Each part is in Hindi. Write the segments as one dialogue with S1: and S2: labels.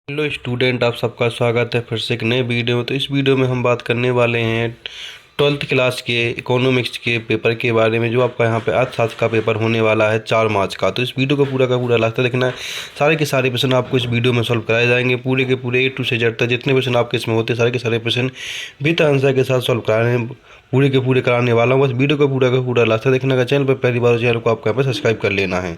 S1: हेलो स्टूडेंट, आप सबका स्वागत है फिर से एक नए वीडियो में। तो इस वीडियो में हम बात करने वाले हैं 12th क्लास के इकोनॉमिक्स के पेपर के बारे में, जो आपका यहाँ पे अर्थशास्त्र का पेपर होने वाला है 4 मार्च का। तो इस वीडियो को पूरा का पूरा लास्ट तक देखना है। सारे के सारे प्रश्न आपको इस वीडियो में सॉल्व कराए जाएंगे, पूरे के पूरे A to Z तक जितने प्रश्न आपके इसमें होते हैं सारे के सारे प्रश्न विद आंसर के साथ सॉल्व कराने पूरे के पूरे कराने वाला हूँ। बस वीडियो को पूरा का पूरा लास्ट तक देखने का। चैनल पर पहली बार चैनल को आपको यहाँ पर सब्सक्राइब कर लेना है।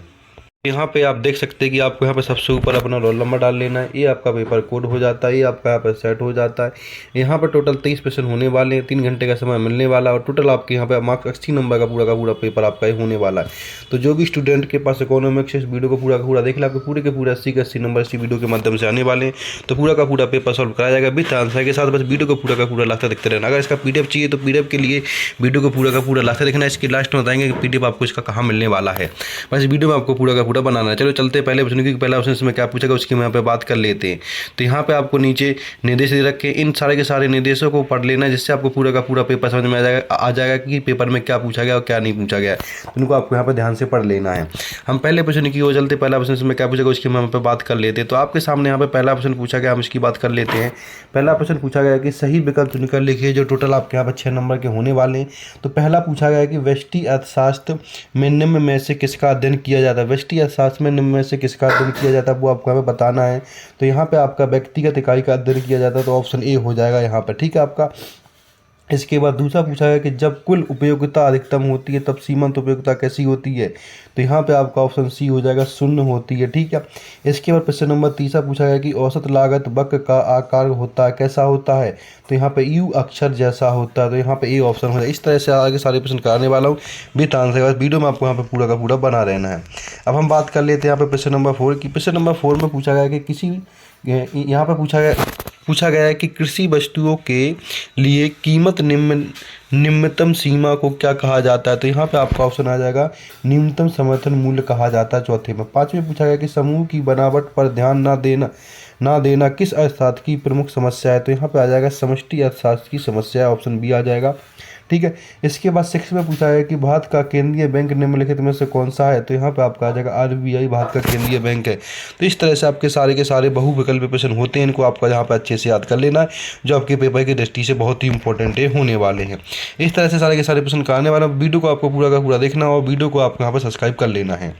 S1: यहाँ पे आप देख सकते हैं कि आपको यहाँ पे सबसे ऊपर अपना रोल नंबर डाल लेना है। ये आपका पेपर कोड हो जाता है, ये आपका यहाँ पे सेट हो जाता है। यहाँ पर टोटल 23 प्रश्न होने वाले हैं, 3 घंटे का समय मिलने वाला है और टोटल आपके यहाँ पे मार्क्स 80 नंबर का पूरा पेपर आपका ही होने वाला है। तो जो भी स्टूडेंट के पास इकोनॉमिक्स इस वीडियो को पूरा का पूरा देख ले, आपको पूरे के पूरे 80 के 80 नंबर इसी वीडियो के माध्यम से आने वाले हैं। तो पूरा का पूरा पेपर सॉल्व कराया जाएगा विद आंसर के साथ। बस वीडियो को पूरा का पूरा लास्ट तक देखते रहना। अगर इसका PDF चाहिए तो PDF के लिए वीडियो को पूरा का पूरा लास्ट तक देखना। इसके लास्ट में बताएंगे कि PDF आपको इसका कहाँ मिलने वाला है। बस वीडियो में आपको पूरा का पूरा बनाना है। चलो पहले प्रश्न, क्योंकि पहला प्रश्न इसमें क्या पूछेगा उसकी हम यहाँ पे बात कर लेते हैं। तो यहाँ पे आपको नीचे निर्देश दे रखे, इन सारे के सारे निर्देशों को पढ़ लेना है, जिससे आपको पूरा का पूरा पेपर समझ में आ जाएगा कि पेपर में क्या पूछा गया और क्या नहीं पूछा गया। तो इनको आपको यहाँ पे ध्यान से पढ़ लेना है। हम पहले प्रश्न की ओर चलते। पहला प्रश्न इसमें क्या पूछेगा उसकी हम यहाँ पे बात कर लेते हैं। तो आपके सामने यहाँ पे पहला प्रश्न पूछा गया, हम इसकी बात कर लेते हैं। पहला प्रश्न पूछा गया कि सही विकल्प चुनकर लिखिए, जो टोटल आपके यहाँ पे 6 नंबर के होने वाले हैं। तो पहला पूछा गया कि व्यष्टि अर्थशास्त्र में निम्न में से किसका अध्ययन किया जाता है। व्यष्टि अर्थशास्त्र में निम्न में से किसका अध्ययन किया जाता है वो आपको हमें बताना है। तो यहाँ पे आपका व्यक्तिगत इकाई का अध्ययन किया जाता है, तो ऑप्शन ए हो जाएगा यहाँ पर, ठीक है आपका। इसके बाद दूसरा पूछा है कि जब कुल उपयोगिता अधिकतम होती है तब सीमांत उपयोगिता कैसी होती है। तो यहाँ पे आपका ऑप्शन सी हो जाएगा, शून्य होती है, ठीक है। इसके बाद प्रश्न नंबर तीसरा पूछा गया कि औसत लागत वक्र का आकार होता है कैसा होता है। तो यहाँ पे यू अक्षर जैसा होता है, तो यहाँ पे ए ऑप्शन हो जाएगा। इस तरह से आगे सारे प्रश्न कराने वाला हूँ विद आंसर। वीडियो में आपको यहाँ पे पूरा का पूरा बना रहना है। अब हम बात कर लेते हैं यहाँ पे प्रश्न नंबर 4 की। प्रश्न नंबर 4 में पूछा गया कि यहाँ पर पूछा गया है कि कृषि वस्तुओं के लिए कीमत निम्नतम सीमा को क्या कहा जाता है। तो यहाँ पे आपका ऑप्शन आ जाएगा न्यूनतम समर्थन मूल्य कहा जाता है चौथे में। पांचवें पूछा गया कि समूह की बनावट पर ध्यान ना देना किस अर्थशास्त्र की प्रमुख समस्या है। तो यहाँ पे आ जाएगा समष्टि अर्थशास्त्र की समस्या, ऑप्शन बी आ जाएगा, ठीक है। इसके बाद 6 में पूछा है कि भारत का केंद्रीय बैंक निम्नलिखित में से कौन सा है। तो यहाँ पे आपका आ जाएगा RBI, भारत का केंद्रीय बैंक है। तो इस तरह से आपके सारे के सारे बहुविकल्पीय प्रश्न होते हैं, इनको आपका यहाँ पे अच्छे से याद कर लेना है, जो आपके पेपर की दृष्टि से बहुत ही इंपॉर्टेंट होने वाले हैं। इस तरह से सारे के सारे प्रश्न कराने वाला। वीडियो को आपको पूरा का पूरा देखना और वीडियो को आपको यहाँ पर सब्सक्राइब कर लेना है।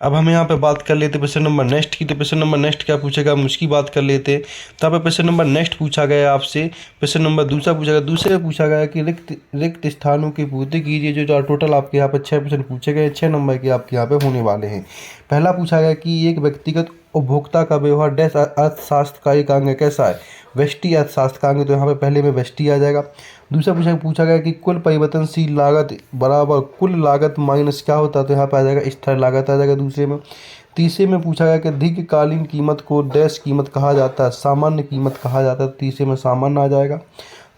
S1: अब हम यहाँ पे बात कर लेते हैं प्रश्न नंबर नेक्स्ट की। तो प्रश्न नंबर नेक्स्ट क्या पूछेगा हम उसकी बात कर लेते हैं। तो यहाँ पे प्रश्न नंबर नेक्स्ट पूछा गया आपसे। प्रश्न नंबर दूसरा पूछा गया, दूसरे में पूछा गया कि रिक्त स्थानों की पूर्ति कीजिए, जो टोटल आपके यहाँ पे 6 प्रश्न पूछे गए, 6 नंबर के आपके यहाँ पे होने वाले हैं। पहला पूछा गया कि एक व्यक्तिगत उपभोक्ता का व्यवहार डैश अर्थशास्त्र का एक अंग कैसा है। व्यष्टि अर्थशास्त्र का अंग, तो यहाँ पे पहले में व्यष्टि आ जाएगा। दूसरा पूछा गया कि कुल परिवर्तनशील लागत बराबर कुल लागत माइनस क्या होता है। तो यहाँ पे आ जाएगा स्थिर लागत आ जाएगा दूसरे में। तीसरे में पूछा गया कि दीर्घकालीन कीमत को डैश कीमत कहा जाता है, सामान्य कीमत कहा जाता है। तीसरे में सामान्य आ जाएगा।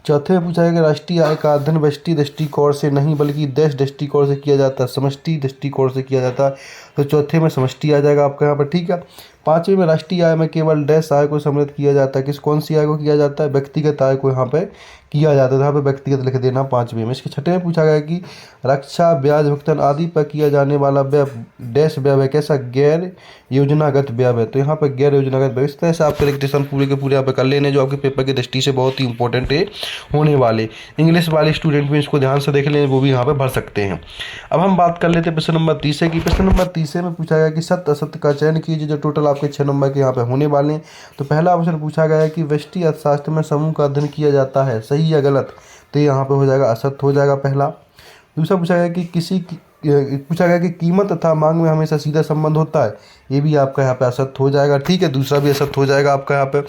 S1: चौथे में पूछा गया कि राष्ट्रीय आय का अध्ययन व्यष्टि दृष्टिकोण से नहीं बल्कि देश दृष्टिकोण से किया जाता है, समष्टि दृष्टिकोण से किया जाता है। तो चौथे में समष्टि आ जाएगा आपका यहाँ पर, ठीक है। पांचवें में राष्ट्रीय आय में केवल डैश आय को सम्मिलित किया जाता है, कौन सी आय को किया जाता है, व्यक्तिगत आय को यहाँ पे किया जाता है। यहाँ पे व्यक्तिगत लिख देना पांचवें में। इसके छठे में पूछा गया कि रक्षा ब्याज भुगतान आदि पर किया जाने वाला व्यय डैश व्यय है कैसा, गैर योजनागत व्यय है। तो यहाँ पे गैर योजनागत व्यय। इस तरह से आपके रिक्टेशन पूरे के पूरे यहाँ पे कर लेने, जो आपके पेपर की दृष्टि से बहुत ही इंपॉर्टेंट है होने वाले। इंग्लिश वाले स्टूडेंट भी इसको ध्यान से देख लें, वो भी यहाँ पे भर सकते हैं। अब हम बात कर लेते हैं प्रश्न नंबर 30 की। प्रश्न नंबर 30 में पूछा गया कि सत्य असत्य का चयन कीजिए, जो टोटल आपके 6 नंबर के यहाँ पे होने वाले हैं। तो पहला प्रश्न पूछा गया है कि व्यष्टि अर्थशास्त्र में समूह का अध्ययन किया जाता है, सही या गलत। तो यहाँ पे हो जाएगा असत्य हो जाएगा पहला। दूसरा पूछा गया कि पूछा गया कि कीमत तथा मांग में हमेशा सीधा संबंध होता है, ये भी आपका यहाँ पे असत्य हो जाएगा, ठीक है। दूसरा भी असत्य हो जाएगा आपका यहाँ पे।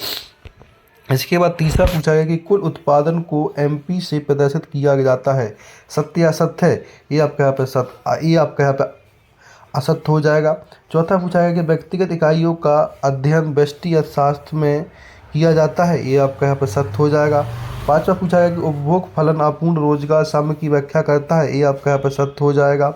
S1: इसके बाद तीसरा पूछा गया कि कुल उत्पादन को MP से प्रदर्शित किया जाता है, सत्य या असत्य है। ये आपका यहाँ पे सत्य, ये आपका यहाँ पे असत्य हो जाएगा। चौथा पूछा गया कि व्यक्तिगत इकाइयों का अध्ययन व्यष्टि अर्थशास्त्र में किया जाता है, ये आपका यहाँ पे सत्य हो जाएगा। पांचवा पूछा गया कि उपभोग फलन अपूर्ण रोजगार साम्य की व्याख्या करता है, ये आपका यहाँ पे सत्य हो जाएगा।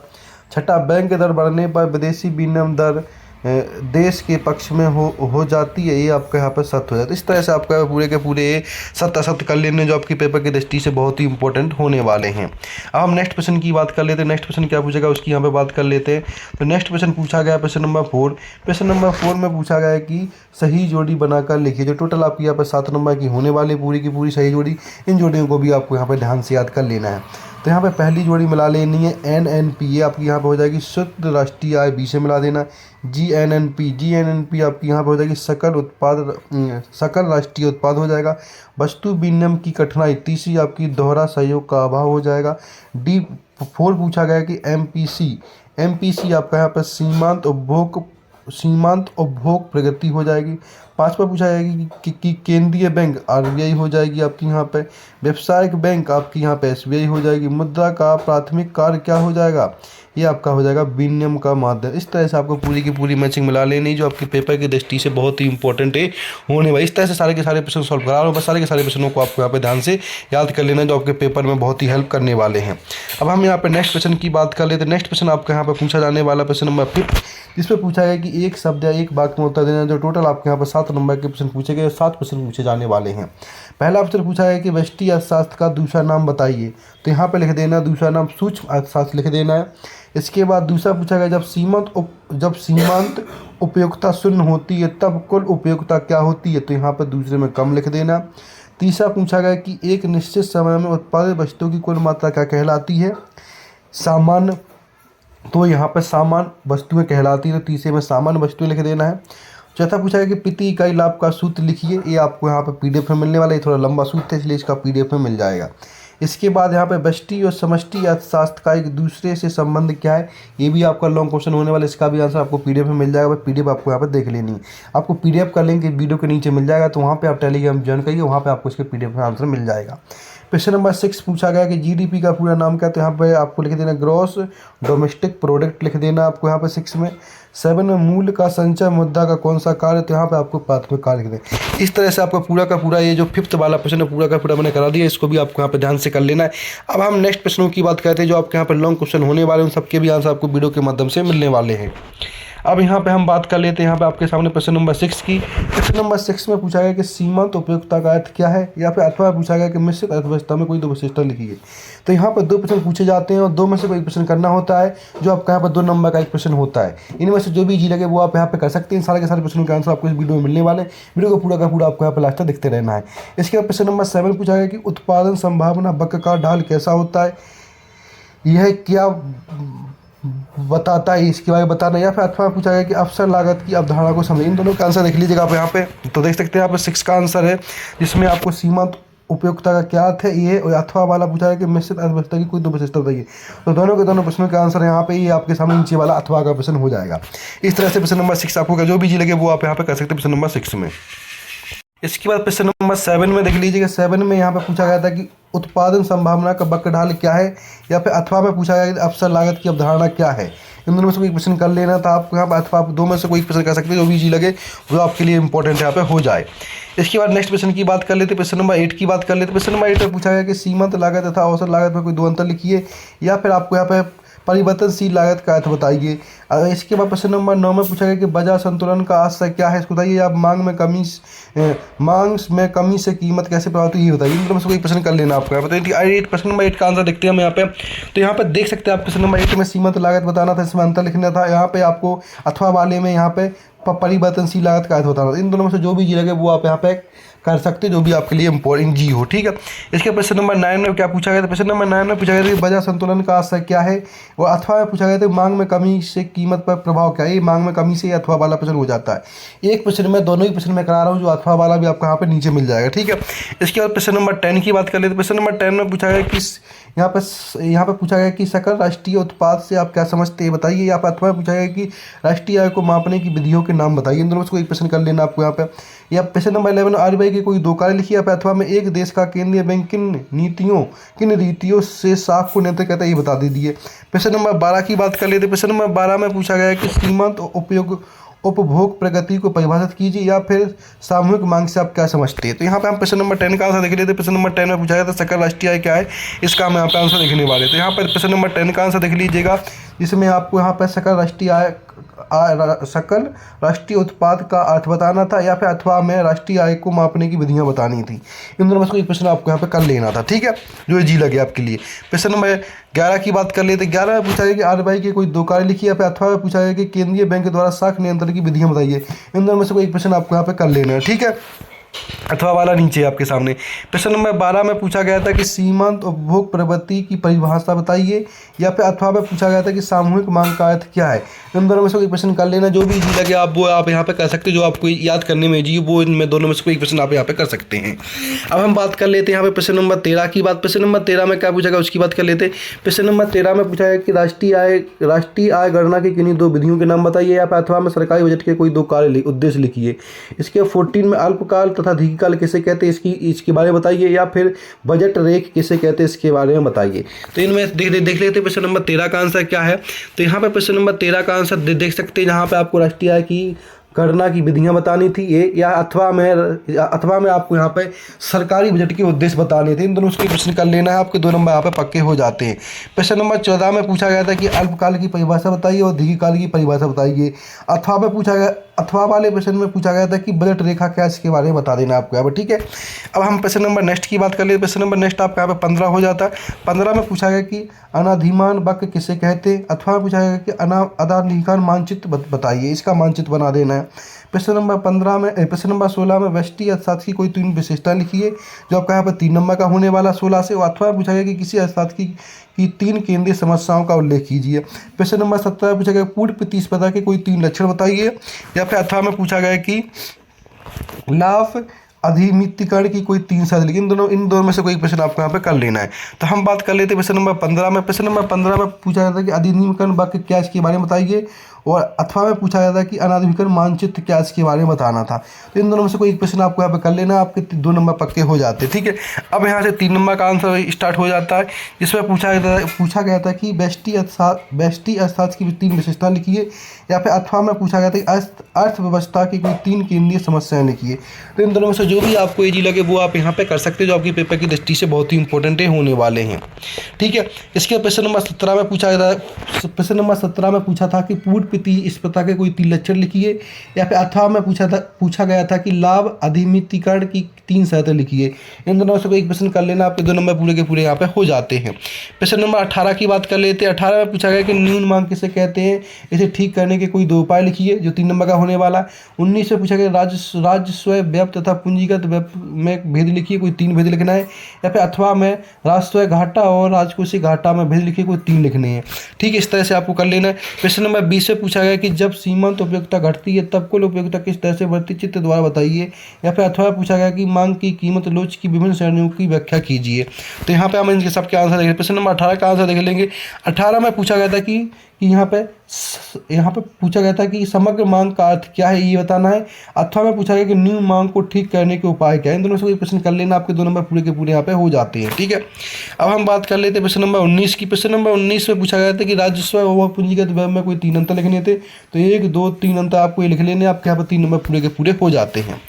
S1: छठा बैंक दर बढ़ने पर विदेशी विनिमय दर देश के पक्ष में हो जाती है, ये आपका यहाँ पर सत्य हो जाता है। इस तरह से आपका पूरे के पूरे सत्य असत्य कर लेने जो आपकी पेपर की दृष्टि से बहुत ही इंपॉर्टेंट होने वाले हैं। अब हम नेक्स्ट क्वेश्चन की बात कर लेते हैं। नेक्स्ट क्वेश्चन क्या पूछेगा उसकी यहाँ पे बात कर लेते हैं। तो नेक्स्ट क्वेश्चन पूछा गया प्रश्न नंबर 4। प्रश्न नंबर 4 में पूछा गया है कि सही जोड़ी बनाकर लिखिए। जो टोटल आपकी यहाँ पर 7 नंबर की होने वाली पूरी की पूरी सही जोड़ी, इन जोड़ियों को भी आपको यहाँ पर ध्यान से याद कर लेना है। तो यहाँ पे पहली जोड़ी मिला लेनी है NNP, ये आपकी यहाँ पे हो जाएगी शुद्ध राष्ट्रीय आय, B से मिला देना। GNNP आपकी यहाँ पे हो जाएगी सकल राष्ट्रीय उत्पाद हो जाएगा। वस्तु विनिमय की कठिनाई, तीसरी आपकी दोहरा सहयोग का अभाव हो जाएगा। D4 पूछा गया कि MPC आपका यहाँ पर सीमांत उपभोग प्रगति हो जाएगी। 5वां पूछा जाएगी कि केंद्रीय बैंक RBI हो जाएगी आपकी यहाँ पे। व्यावसायिक बैंक आपकी यहाँ पे SBI हो जाएगी। मुद्रा का प्राथमिक कार्य क्या हो जाएगा, ये आपका हो जाएगा विनिमय का माध्यम। इस तरह से आपको पूरी की पूरी मैचिंग मिला लेनी जो आपके पेपर की दृष्टि से बहुत ही इंपॉर्टेंट है होने वाली। इस तरह से सारे के सारे प्रश्न सॉल्व करा रहा हूँ, बस सारे के सारे प्रश्नों को आपको यहाँ पे ध्यान से याद कर लेना जो आपके पेपर में बहुत ही हेल्प करने वाले हैं। अब हम यहाँ पे नेक्स्ट क्वेश्चन की बात कर लेते हैं। नेक्स्ट क्वेश्चन आपका यहाँ पे पूछा जाने वाला प्रश्न नंबर 5, जिसमें पूछा गया कि एक शब्द या एक वाक्य में उत्तर देना। जो टोटल आपके यहाँ पर 7 नंबर के प्रश्न पूछे गए, 7 प्रश्न पूछे जाने वाले हैं। पहला ऑप्शन पूछा है कि व्यष्टि अर्थशास्त्र का दूसरा नाम बताइए। तो यहाँ पे लिख देना दूसरा नाम सूक्ष्म अर्थशास्त्र लिख देना है। इसके बाद दूसरा पूछा गया जब सीमांत उपयोगिता शून्य होती है तब कुल उपयोगिता क्या होती है। तो यहाँ पर दूसरे में कम लिख देना। तीसरा पूछा गया कि एक निश्चित समय में उत्पादित वस्तुओं की कुल मात्रा क्या कहलाती है, सामान्य। तो यहाँ पर सामान्य वस्तुएं कहलाती है, तो तीसरे में सामान्य वस्तुएं लिख देना है। चौथा पूछा है कि प्रति इकाई लाभ का सूत्र लिखिए। ये आपको यहाँ पर PDF में मिलने वाला है, थोड़ा लंबा सूत्र है इसलिए इसका PDF में मिल जाएगा। इसके बाद यहाँ पे व्यष्टि और समष्टि अर्थशास्त्र का एक दूसरे से संबंध क्या है, ये भी आपका लॉन्ग क्वेश्चन होने वाला है। इसका भी आंसर आपको PDF में मिल जाएगा। PDF आपको यहाँ पे देख लेनी है। आपको PDF का लिंक वीडियो के नीचे मिल जाएगा, तो वहाँ पे आप टेलीग्राम ज्वाइन करिए, वहाँ पे आपको इसके PDF में आंसर मिल जाएगा। क्वेश्चन नंबर 6 पूछा गया कि GDP का पूरा नाम क्या है। तो यहाँ पे आपको लिख देना ग्रॉस डोमेस्टिक प्रोडक्ट लिख देना आपको यहाँ पे 6 में। 7 में मूल्य का संचय मुद्दा का कौन सा कार्य, तो यहाँ पे आपको प्राथमिक कार्य लिख दें। इस तरह से आपका पूरा का पूरा ये जो 5th वाला प्रश्न है पूरा का पूरा मैंने करा दिया, इसको भी आपको यहाँ पे ध्यान से कर लेना है। अब हम नेक्स्ट प्रश्नों की बात करते हैं जो आपके यहाँ पर लॉन्ग क्वेश्चन होने वाले हैं, उन सबके भी आंसर आपको वीडियो के माध्यम से मिलने वाले हैं। अब यहाँ पे हम बात कर लेते हैं यहाँ पे आपके सामने प्रश्न नंबर 6 की। प्रश्न नंबर 6 में पूछा गया कि सीमांत उपयोगिता का अर्थ क्या है, या फिर अथवा पूछा गया कि मिश्रित अर्थव्यवस्था में कोई 2 विशेषता लिखिए। तो यहाँ पर 2 प्रश्न पूछे जाते हैं और 2 में से कोई प्रश्न करना होता है, जो आपका यहाँ पर 2 नंबर का एक प्रश्न होता है। इनमें से जो भी जी लगे वो आप यहाँ पे कर सकते हैं। सारे के सारे प्रश्नों के आंसर आपको इस वीडियो में मिलने वाले हैं। वीडियो को पूरा का पूरा आपको यहाँ पर लास्ट तक देखते रहना है। इसके बाद प्रश्न नंबर 7 पूछा गया कि उत्पादन संभावना वक्र का ढाल कैसा होता है, यह क्या बताता है, इसके बारे में बताना। या फिर अथवा पूछा गया कि अवसर लागत की अवधारणा को समझें। इन दोनों का आंसर देख लीजिएगा आप यहाँ पे, तो देख सकते हैं यहाँ पे 6 का आंसर है, जिसमें आपको सीमांत उपयोगिता का क्या अर्थ है ये, और अथवा वाला पूछा है कि मिश्रित अर्थव्यवस्था की कोई 2 विशेषता बताइए। तो दोनों के दोनों प्रश्नों का आंसर यहाँ पे ये आपके सामने नीचे वाला अथवा का प्रश्न हो जाएगा। इस तरह से प्रश्न नंबर 6 आपको जो भी जी लगे वो आप यहाँ पे कर सकते हैं प्रश्न नंबर 6 में। इसके बाद प्रश्न नंबर 7 में देख लीजिएगा। 7 में यहाँ पे पूछा गया था कि उत्पादन संभावना का वक्र ढाल क्या है, या फिर अथवा में पूछा गया कि अवसर लागत की अवधारणा क्या है। इन दोनों में से कोई प्रश्न कर लेना था आपको यहाँ पर, अथवा आप 2 में से कोई प्रश्न कर सकते हैं, जो भी जी लगे वो आपके लिए इंपॉर्टेंट यहाँ पे हो जाए। इसके बाद नेक्स्ट प्रश्न की बात कर लेते हैं, प्रश्न नंबर 8 की बात कर लेते हैं। प्रश्न नंबर 8 में पूछा गया कि सीमांत लागत तथा औसत लागत में कोई 2 अंतर लिखिए, या फिर आपको यहाँ पे परिवर्तनशील लागत का अर्थ बताइए। इसके बाद प्रश्न नंबर 9 में पूछा गया कि बाजार संतुलन का आशय क्या है, इसको बताइए। आप मांग में कमी से कीमत कैसे प्रभावित हुई, ये बताइए। इन दोनों में से कोई प्रश्न कर लेना आपको यहाँ पर। प्रश्न नंबर 8 का आंसर देखते हैं हम यहाँ पे। तो यहाँ पे देख सकते हैं आप प्रश्न नंबर 8 में सीमांत लागत बताना था, इसमें अंतर लिखना था। यहाँ पे आपको अथवा वाले में यहाँ पे परिवर्तनशील लागत का अर्थ बताना था। इन दोनों में से जो भी जी लगे वो आप यहाँ पे कर सकते हैं, जो भी आपके लिए इंपॉर्टेंट जी हो, ठीक है। इसके प्रश्न नंबर 9 में क्या पूछा गया था। प्रश्न नंबर 9 में पूछा गया था कि बाजार संतुलन का आशय क्या है, और अथवा में पूछा गया था मांग में कमी से कीमत पर प्रभाव क्या है। ये मांग में कमी से अथवा वाला प्रश्न हो जाता है। एक प्रश्न में दोनों ही प्रश्न में करा रहा हूँ, जो अथवा वाला भी आपको यहाँ पे नीचे मिल जाएगा, ठीक है। इसके बाद प्रश्न नंबर 10 की बात कर लेते हैं। प्रश्न नंबर 10 में पूछा गया कि यहाँ पर पूछा गया कि सकल राष्ट्रीय उत्पाद से आप क्या समझते हैं, बताइए। यहाँ पर अथवा पूछा गया कि राष्ट्रीय आय को मापने की विधियों के नाम बताइए। इन दोनों में से कोई प्रश्न कर लेना आपको यहाँ पे। या प्रश्न नंबर 11 RBI की कोई 2 कार्य लिखिए। या अथवा में एक देश का केंद्रीय बैंक किन रीतियों से साख को नियंत्रित करता है, ये बता दीजिए। प्रश्न नंबर 12 की बात कर लेते हैं। प्रश्न नंबर 12 में पूछा गया है कि सीमांत उपभोग प्रगति को परिभाषित कीजिए, या फिर सामूहिक मांग से आप क्या समझते हैं। तो यहाँ पे हम प्रश्न नंबर 10 का आंसर देख लेते हैं। प्रश्न नंबर 10 में पूछा गया था सकल राष्ट्रीय आय क्या है, इसका हम यहाँ पे आंसर देखने वाले। तो यहाँ पर प्रश्न नंबर 10 का आंसर देख लीजिएगा। इसमें आपको यहाँ पर सकल राष्ट्रीय उत्पाद का अर्थ बताना था, या फिर अथवा में राष्ट्रीय आय को मापने की विधियाँ बतानी थी। इन दोनों में से कोई प्रश्न आपको यहाँ पे कर लेना था, ठीक है, जो जी लगे आपके लिए। प्रश्न नंबर 11 की बात कर लेते। 11 में पूछा गया कि आरबीआई की कोई दो कार्य लिखी, या फिर अथवा में पूछा गया कि केंद्रीय बैंक द्वारा साख नियंत्रण की विधियाँ बताइए। इन दोनों में से कोई प्रश्न आपको यहाँ पे कर लेना है, ठीक है। अथवा वाला नीचे आपके सामने। प्रश्न नंबर 12 में पूछा गया था कि सीमांत उपभोग प्रवृत्ति की परिभाषा बताइए, या फिर अथवा में पूछा गया था कि सामूहिक मांग का अर्थ क्या है। इन दोनों में से कोई प्रश्न कर लेना, जो भी इजी लगे आप वो आप यहाँ पे कर सकते हैं, जो आपको याद करने में जी वो इनमें दोनों में से कोई प्रश्न आप यहाँ पे कर सकते हैं। अब हम बात कर लेते हैं यहाँ पे प्रश्न नंबर 13 की बात। प्रश्न नंबर 13 में क्या पूछा गया उसकी बात कर लेते हैं। प्रश्न नंबर 13 में पूछा गया कि राष्ट्रीय आय गणना की किन्हीं दो विधियों के नाम बताइए, या फिर अथवा में सरकारी बजट के कोई दो कार्य उद्देश्य लिखिए। इसके 14 में अल्पकाल तथा दीर्घकाल किसे कहते हैं इसके बारे में बताइए, या फिर बजट रेख किसे कहते हैं इसके बारे में बताइए। तो इनमें देख लेते हैं प्रश्न नंबर 13 का आंसर क्या है। तो यहाँ पे प्रश्न नंबर 13 का आंसर देख सकते हैं, जहाँ पे आपको राष्ट्रीय आय की गणना की विधियां बतानी थी ये, या अथवा में आपको यहाँ पे सरकारी बजट के उद्देश्य बताने थे। इन दोनों से प्रश्न कर लेना है, आपके 2 नंबर यहाँ पे पक्के हो जाते हैं। प्रश्न नंबर 14 में पूछा गया था कि अल्पकाल की परिभाषा बताइए और दीर्घकाल की परिभाषा बताइए। अथवा वाले प्रश्न में पूछा गया था कि बजट रेखा क्या है, इसके बारे में बता देना आपको यहाँ पर, ठीक है। अब हम प्रश्न नंबर नेक्स्ट की बात कर ले। प्रश्न नंबर नेक्स्ट आपका यहाँ पे 15 हो जाता है। 15 में पूछा गया कि अनाधिमान वक्र किसे कहते हैं। अथवा में पूछा गया कि अनाधिकार मानचित्र बताइए, इसका मानचित्र बना देना है। प्रश्न नंबर 16 में व्यष्टि अर्थशास्त्र की कोई 3 विशेषताएं लिखिए, जो आपका यहाँ पर 3 नंबर का होने वाला 16 से। अथवा पूछा गया कि किसी अर्थशास्त्र की 3 केंद्रीय समस्याओं का उल्लेख कीजिए। प्रश्न नंबर 17 में पूछा गया पूर्ण प्रतिस्पर्धा के कोई 3 लक्षण बताइए, या फिर अथवा में पूछा गया कि लाभ अधिमितीकरण की कोई 3 शर्त लिखी। इन दोनों में से कोई प्रश्न आपको यहाँ पे कर लेना है। तो हम बात कर लेते हैं प्रश्न नंबर 15 में। प्रश्न नंबर 15 में पूछा जाता है कि अधिनियमकरण वाक्य क्या, इसके बारे में बताइए, और अथवा में पूछा जाता है कि अनाधिकरण मानचित्र क्या, इसके बारे में बताना था। तो इन दोनों में से कोई एक प्रश्न आपको यहाँ पे कर लेना, आपके 2 नंबर पक्के हो जाते हैं, ठीक है। अब यहाँ से 3 नंबर का आंसर स्टार्ट हो जाता है, जिसमें पूछा गया था कि व्यष्टि अर्थशास्त्र की 3 विशेषता लिखिए, या फिर अथवा में पूछा गया था कि अर्थव्यवस्था की कोई 3 केंद्रीय समस्याएं लिखिए। तो इन दोनों में से जो भी आपको इजी लगे वो आप यहाँ पे कर सकते हैं, जो आपकी पेपर की दृष्टि से बहुत ही इंपॉर्टेंट होने वाले हैं, ठीक है। इसके प्रश्न नंबर 17 में पूछा था कि पूर्ण प्रतिस्पर्धा के कोई 3 लक्षण लिखिए, या फिर अथवा में पूछा गया था कि लाभ अधिमितीकरण की 3 शर्तें लिखिए। इन दोनों से कोई एक प्रश्न कर लेना, आपके 2 नंबर पूरे के पूरे यहाँ पे हो जाते हैं। प्रश्न नंबर 18 की बात कर लेते हैं। 18 में पूछा गया कि न्यून मांग किसे कहते हैं, इसे ठीक करने के कोई 2 उपाय लिखिए, जो 3 नंबर का होने वाला। 19 में पूछा गया राजस्व व्यय तथा पूंजीगत व्यय में भेद लिखिए, कोई 3 भेद लिखना है, या फिर अथवा में राजस्व घाटा और राजकोषीय घाटा में भेद लिखिए, कोई 3 लिखने हैं, ठीक है। इस तरह से आपको कर लेना है। प्रश्न नंबर 20 में पूछा गया कि जब सीमांत उपयोगिता घटती है तब कुल उपयोगिता किस तरह से बढ़ती, चित्र द्वारा बताइए, या फिर अथवा पूछा गया कि मांग की कीमत लोच की विभिन्न श्रेणियों की व्याख्या कीजिए। तो यहाँ पे हम इनके सबके आंसर देखेंगे। प्रश्न नंबर 18 का आंसर देख लेंगे। 18 में पूछा गया था कि यहाँ पे पूछा गया था कि समग्र मांग का अर्थ क्या है, ये बताना है। अथवा में पूछा गया कि न्यून मांग को ठीक करने के उपाय क्या है। इन दोनों से कोई प्रश्न कर लेना, आपके 2 नंबर पूरे के पूरे यहाँ पे हो जाते हैं, ठीक है। अब हम बात कर लेते हैं प्रश्न नंबर 19 की। प्रश्न नंबर 19 में पूछा गया था कि राजस्व और पूंजीगत व्यय में कोई 3 अंतर लिखने थे। तो 1, 2, 3 अंतर आपको ये लिख लेने, आपके यहाँ पर 3 नंबर पूरे के पूरे हो जाते हैं।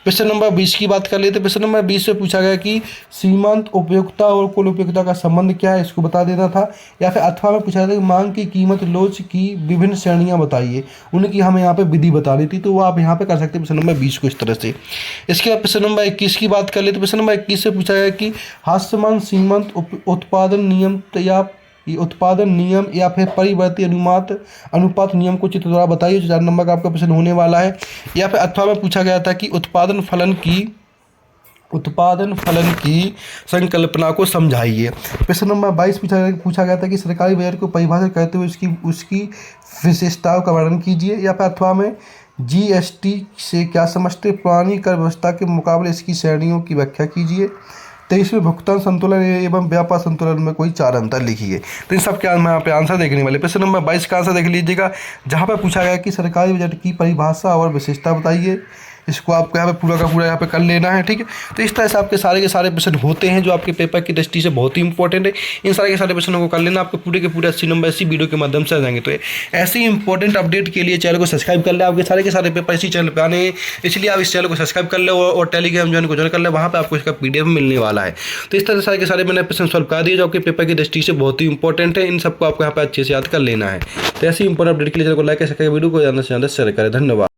S1: प्रश्न नंबर 20 की बात कर लेते हैं। प्रश्न नंबर 20 में पूछा गया कि सीमांत उपयोगिता और कुल उपयोगिता का संबंध क्या है, इसको बता देना था। या फिर अथवा में पूछा गया कि मांग की कीमत लोच की विभिन्न श्रेणियां बताइए, उनकी हमें यहाँ पे विधि बतानी थी, तो वो आप यहाँ पे कर सकते हैं प्रश्न नंबर 20 को इस तरह से। इसके बाद प्रश्न नंबर 21 की बात कर लेते। प्रश्न नंबर 21 से पूछा गया कि हास्यमान सीमांत उत्पादन नियम या फिर परिवर्ती अनुपात नियम को चित्र द्वारा बताइए, जो 4 नंबर का आपका प्रश्न होने वाला है। या फिर अथवा में पूछा गया था कि उत्पादन फलन की संकल्पना को समझाइए। प्रश्न नंबर 22 पूछा गया था कि सरकारी बजट को परिभाषित करते हुए उसकी विशेषताओं का वर्णन कीजिए। या फिर अथवा में जीएसटी से क्या समझते, पुरानी कर व्यवस्था के मुकाबले इसकी श्रेणियों की व्याख्या कीजिए। 23 में भुगतान संतुलन एवं व्यापार संतुलन में कोई 4 अंतर लिखिए। तो इन सब के यहाँ पे आंसर देखने वाले। प्रश्न नंबर 22 का आंसर देख लीजिएगा, जहाँ पर पूछा गया कि सरकारी बजट की परिभाषा और विशेषता बताइए। इसको आपको यहाँ पे पूरा का पूरा यहाँ पे कर लेना है, ठीक है। तो इस तरह से आपके सारे के सारे प्रश्न होते हैं जो आपके पेपर की दृष्टि से बहुत ही इंपॉर्टेंट है। इन सारे के सारे प्रश्नों को कर लेना, आपके पूरे के पूरे 80 नंबर इसी वीडियो के माध्यम से आ जाएंगे। तो ऐसे ही इंपॉर्टेंट अपडेट के लिए चैनल को सब्सक्राइब कर ले। आपके सारे के सारे पेपर इसी चैनल पर आने हैं, इसलिए आप इस चैनल को सब्सक्राइब कर ले और टेलीग्राम ज्वाइन को ज्वाइन कर ले, वहाँ पर आपको इसका PDF मिलने वाला है। तो इस तरह से सारे के सारे मैंने प्रश्न सॉल्व कर दिए जो आपके पेपर की दृष्टि से बहुत ही इंपॉर्टेंट है। इन सबको आपको यहाँ पे अच्छे से याद कर लेना है। तो ऐसे ही इंपॉर्टेंट अपडेट के लिए चैनल को लाइक कर सकें, वीडियो को ज़्यादा से ज़्यादा शेयर करें। धन्यवाद।